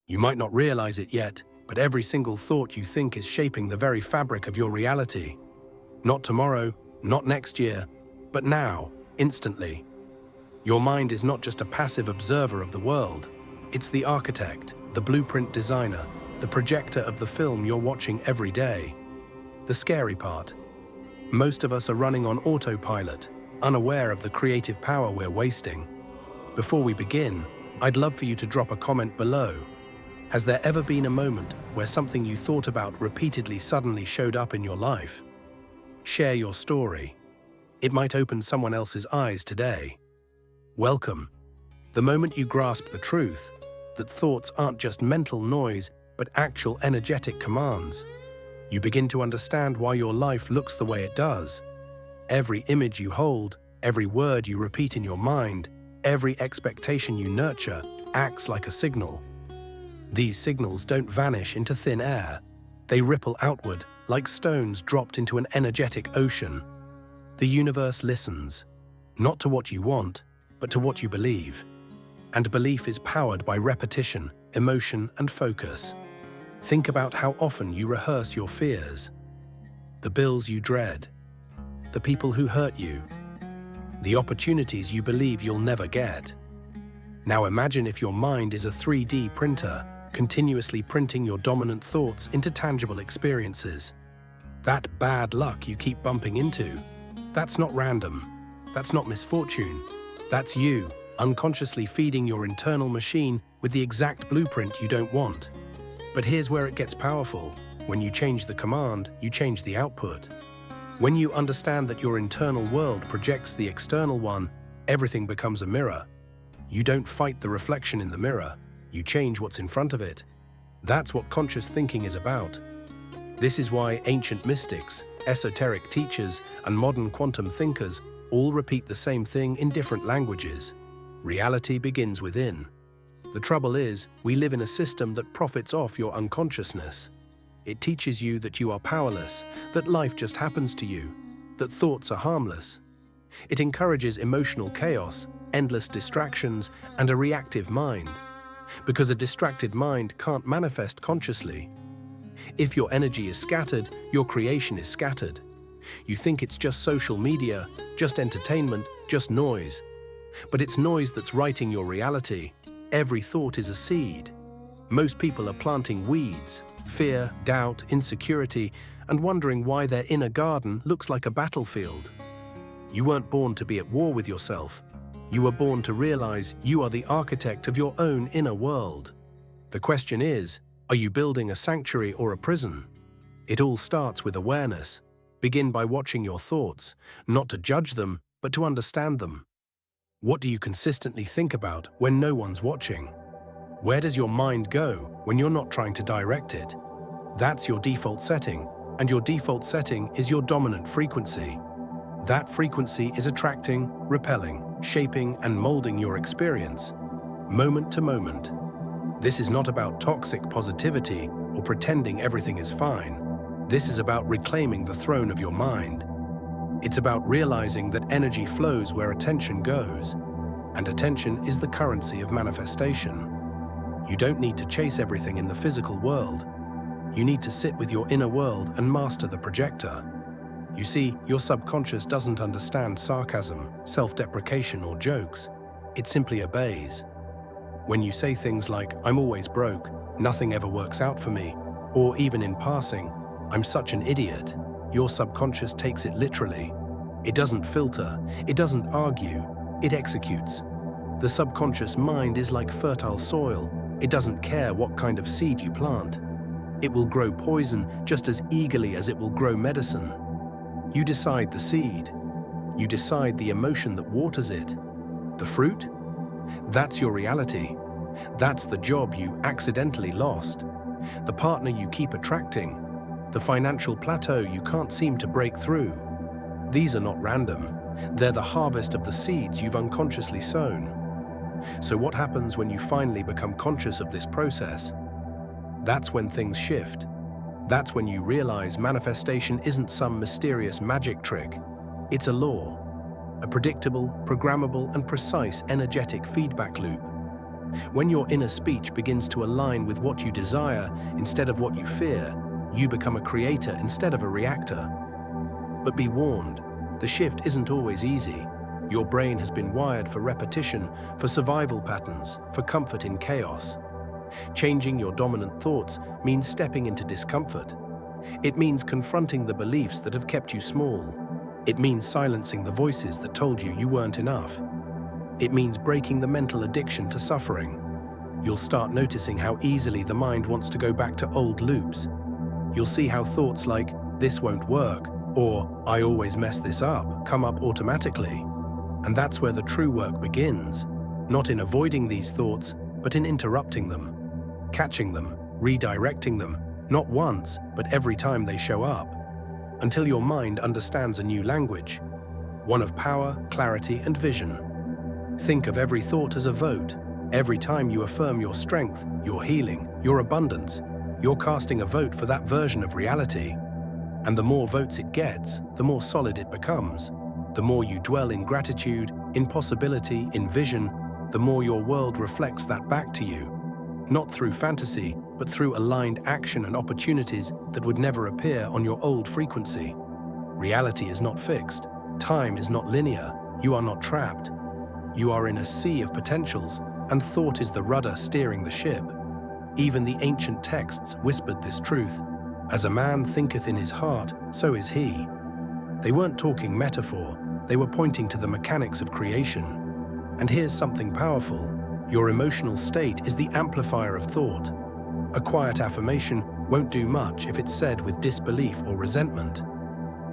You might not realize it yet, but every single thought you think is shaping the very fabric of your reality. Not tomorrow, not next year, but now, instantly. Your mind is not just a passive observer of the world. It's the architect, the blueprint designer, the projector of the film you're watching every day. The scary part: most of us are running on autopilot, unaware of the creative power we're wasting. Before we begin, I'd love for you to drop a comment below. Has there ever been a moment where something you thought about repeatedly suddenly showed up in your life? Share your story. It might open someone else's eyes today. Welcome. The moment you grasp the truth, that thoughts aren't just mental noise, but actual energetic commands, you begin to understand why your life looks the way it does. Every image you hold, every word you repeat in your mind, every expectation you nurture acts like a signal. These signals don't vanish into thin air. They ripple outward like stones dropped into an energetic ocean. The universe listens, not to what you want, but to what you believe. And belief is powered by repetition, emotion, and focus. Think about how often you rehearse your fears, the bills you dread, the people who hurt you, the opportunities you believe you'll never get. Now imagine if your mind is a 3D printer, continuously printing your dominant thoughts into tangible experiences. That bad luck you keep bumping into, that's not random. That's not misfortune. That's you, unconsciously feeding your internal machine with the exact blueprint you don't want. But here's where it gets powerful. When you change the command, you change the output. When you understand that your internal world projects the external one, everything becomes a mirror. You don't fight the reflection in the mirror. You change what's in front of it. That's what conscious thinking is about. This is why ancient mystics, esoteric teachers, and modern quantum thinkers all repeat the same thing in different languages. Reality begins within. The trouble is, we live in a system that profits off your unconsciousness. It teaches you that you are powerless, that life just happens to you, that thoughts are harmless. It encourages emotional chaos, endless distractions, and a reactive mind. Because a distracted mind can't manifest consciously. If your energy is scattered, your creation is scattered. You think it's just social media, just entertainment, just noise. But it's noise that's writing your reality. Every thought is a seed. Most people are planting weeds, fear, doubt, insecurity, and wondering why their inner garden looks like a battlefield. You weren't born to be at war with yourself. You were born to realize you are the architect of your own inner world. The question is, are you building a sanctuary or a prison? It all starts with awareness. Begin by watching your thoughts, not to judge them, but to understand them. What do you consistently think about when no one's watching? Where does your mind go when you're not trying to direct it? That's your default setting, and your default setting is your dominant frequency. That frequency is attracting, repelling, shaping, and molding your experience, moment to moment. This is not about toxic positivity or pretending everything is fine. This is about reclaiming the throne of your mind. It's about realizing that energy flows where attention goes, and attention is the currency of manifestation. You don't need to chase everything in the physical world. You need to sit with your inner world and master the projector. You see, your subconscious doesn't understand sarcasm, self-deprecation, or jokes. It simply obeys. When you say things like, "I'm always broke, nothing ever works out for me," or even in passing, "I'm such an idiot," your subconscious takes it literally. It doesn't filter, it doesn't argue, it executes. The subconscious mind is like fertile soil. It doesn't care what kind of seed you plant. It will grow poison just as eagerly as it will grow medicine. You decide the seed. You decide the emotion that waters it. The fruit? That's your reality. That's the job you accidentally lost. The partner you keep attracting. The financial plateau you can't seem to break through. These are not random. They're the harvest of the seeds you've unconsciously sown. So what happens when you finally become conscious of this process? That's when things shift. That's when you realize manifestation isn't some mysterious magic trick. It's a law, a predictable, programmable, and precise energetic feedback loop. When your inner speech begins to align with what you desire instead of what you fear, you become a creator instead of a reactor. But be warned, the shift isn't always easy. Your brain has been wired for repetition, for survival patterns, for comfort in chaos. Changing your dominant thoughts means stepping into discomfort. It means confronting the beliefs that have kept you small. It means silencing the voices that told you you weren't enough. It means breaking the mental addiction to suffering. You'll start noticing how easily the mind wants to go back to old loops. You'll see how thoughts like, "this won't work," or "I always mess this up," come up automatically. And that's where the true work begins, not in avoiding these thoughts, but in interrupting them, catching them, redirecting them, not once, but every time they show up, until your mind understands a new language, one of power, clarity, and vision. Think of every thought as a vote. Every time you affirm your strength, your healing, your abundance, you're casting a vote for that version of reality. And the more votes it gets, the more solid it becomes. The more you dwell in gratitude, in possibility, in vision, the more your world reflects that back to you. Not through fantasy, but through aligned action and opportunities that would never appear on your old frequency. Reality is not fixed. Time is not linear. You are not trapped. You are in a sea of potentials, and thought is the rudder steering the ship. Even the ancient texts whispered this truth. As a man thinketh in his heart, so is he. They weren't talking metaphor, they were pointing to the mechanics of creation. And here's something powerful. Your emotional state is the amplifier of thought. A quiet affirmation won't do much if it's said with disbelief or resentment.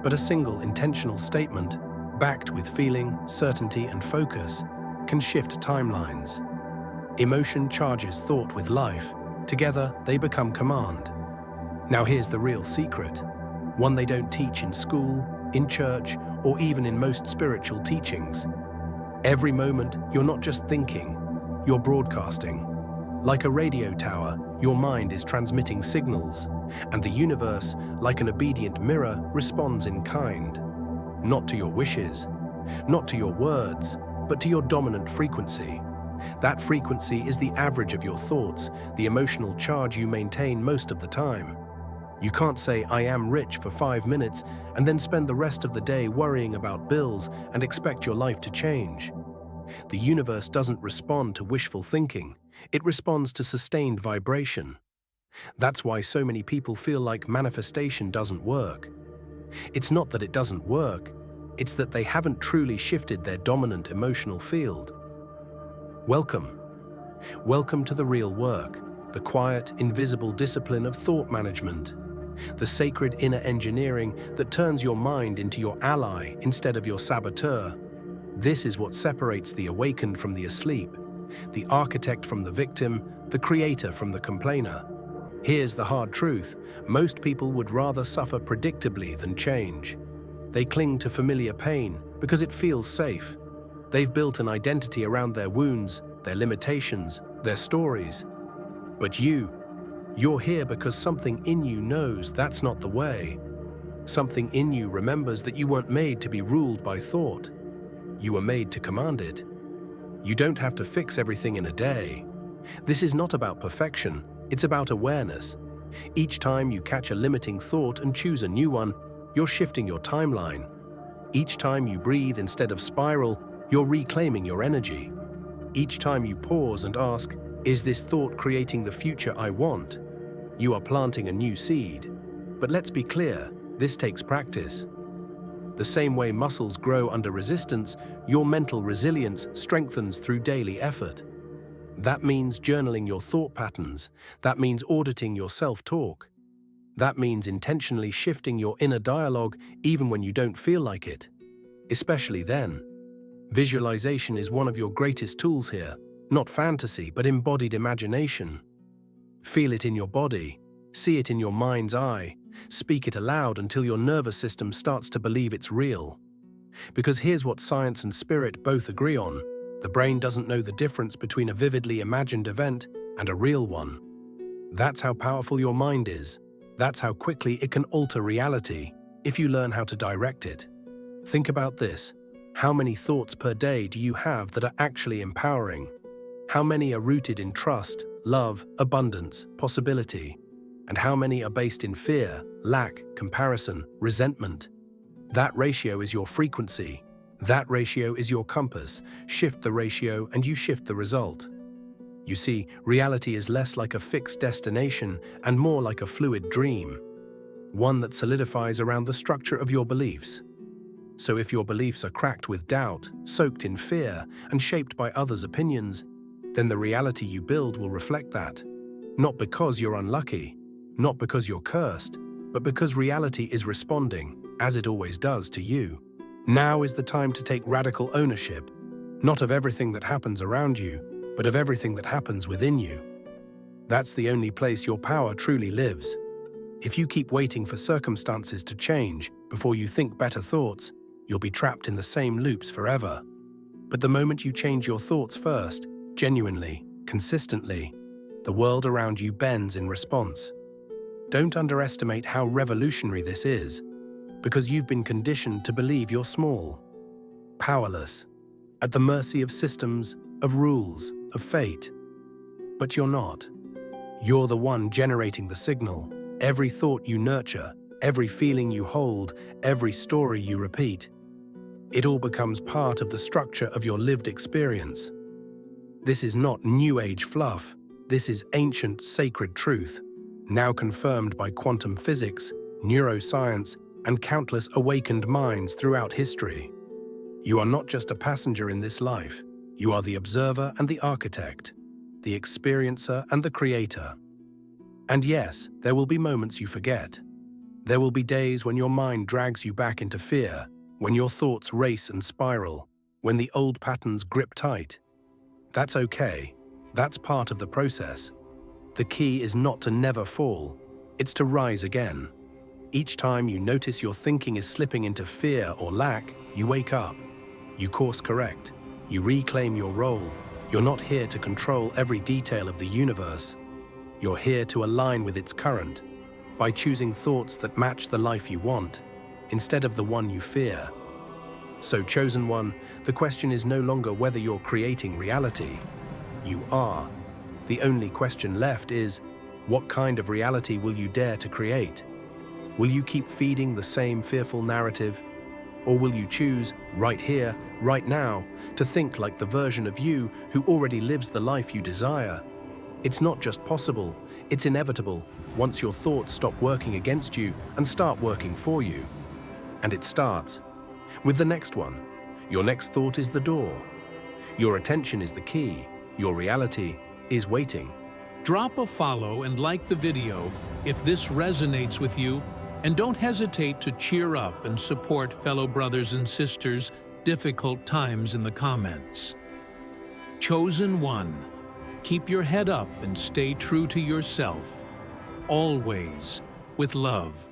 But a single intentional statement, backed with feeling, certainty, and focus, can shift timelines. Emotion charges thought with life. Together, they become command. Now here's the real secret, one they don't teach in school, in church, or even in most spiritual teachings. Every moment, you're not just thinking, you're broadcasting. Like a radio tower, your mind is transmitting signals, and the universe, like an obedient mirror, responds in kind. Not to your wishes, not to your words, but to your dominant frequency. That frequency is the average of your thoughts, the emotional charge you maintain most of the time. You can't say, "I am rich" for 5 minutes and then spend the rest of the day worrying about bills and expect your life to change. The universe doesn't respond to wishful thinking. It responds to sustained vibration. That's why so many people feel like manifestation doesn't work. It's not that it doesn't work, it's that they haven't truly shifted their dominant emotional field. Welcome. Welcome to the real work, the quiet, invisible discipline of thought management, the sacred inner engineering that turns your mind into your ally instead of your saboteur. This is what separates the awakened from the asleep, the architect from the victim, the creator from the complainer. Here's the hard truth. Most people would rather suffer predictably than change. They cling to familiar pain because it feels safe. They've built an identity around their wounds, their limitations, their stories. But you're here because something in you knows that's not the way. Something in you remembers that you weren't made to be ruled by thought. You were made to command it. You don't have to fix everything in a day. This is not about perfection, it's about awareness. Each time you catch a limiting thought and choose a new one, you're shifting your timeline. Each time you breathe instead of spiral, you're reclaiming your energy. Each time you pause and ask, "Is this thought creating the future I want?" you are planting a new seed. But let's be clear, this takes practice. The same way muscles grow under resistance, your mental resilience strengthens through daily effort. That means journaling your thought patterns. That means auditing your self-talk. That means intentionally shifting your inner dialogue even when you don't feel like it. Especially then. Visualization is one of your greatest tools here. Not fantasy, but embodied imagination. Feel it in your body. See it in your mind's eye. Speak it aloud until your nervous system starts to believe it's real. Because here's what science and spirit both agree on. The brain doesn't know the difference between a vividly imagined event and a real one. That's how powerful your mind is. That's how quickly it can alter reality, if you learn how to direct it. Think about this. How many thoughts per day do you have that are actually empowering? How many are rooted in trust, love, abundance, possibility? And how many are based in fear, lack, comparison, resentment? That ratio is your frequency. That ratio is your compass. Shift the ratio and you shift the result. You see, reality is less like a fixed destination and more like a fluid dream, one that solidifies around the structure of your beliefs. So if your beliefs are cracked with doubt, soaked in fear, and shaped by others' opinions, then the reality you build will reflect that. Not because you're unlucky, not because you're cursed, but because reality is responding, as it always does, to you. Now is the time to take radical ownership, not of everything that happens around you, but of everything that happens within you. That's the only place your power truly lives. If you keep waiting for circumstances to change before you think better thoughts, you'll be trapped in the same loops forever. But the moment you change your thoughts first, genuinely, consistently, the world around you bends in response. Don't underestimate how revolutionary this is, because you've been conditioned to believe you're small, powerless, at the mercy of systems, of rules, of fate. But you're not. You're the one generating the signal. Every thought you nurture, every feeling you hold, every story you repeat, it all becomes part of the structure of your lived experience. This is not New Age fluff. This is ancient, sacred truth, now confirmed by quantum physics, neuroscience, and countless awakened minds throughout history. You are not just a passenger in this life. You are the observer and the architect, the experiencer and the creator. And yes, there will be moments you forget. There will be days when your mind drags you back into fear, when your thoughts race and spiral, when the old patterns grip tight. That's okay. That's part of the process. The key is not to never fall. It's to rise again. Each time you notice your thinking is slipping into fear or lack, you wake up. You course correct. You reclaim your role. You're not here to control every detail of the universe. You're here to align with its current by choosing thoughts that match the life you want, instead of the one you fear. So, chosen one, the question is no longer whether you're creating reality. You are. The only question left is, what kind of reality will you dare to create? Will you keep feeding the same fearful narrative? Or will you choose, right here, right now, to think like the version of you who already lives the life you desire? It's not just possible, it's inevitable once your thoughts stop working against you and start working for you. And it starts with the next one. Your next thought is the door. Your attention is the key. Your reality is waiting. Drop a follow and like the video if this resonates with you, and don't hesitate to cheer up and support fellow brothers and sisters difficult times in the comments. Chosen one, keep your head up and stay true to yourself, always with love.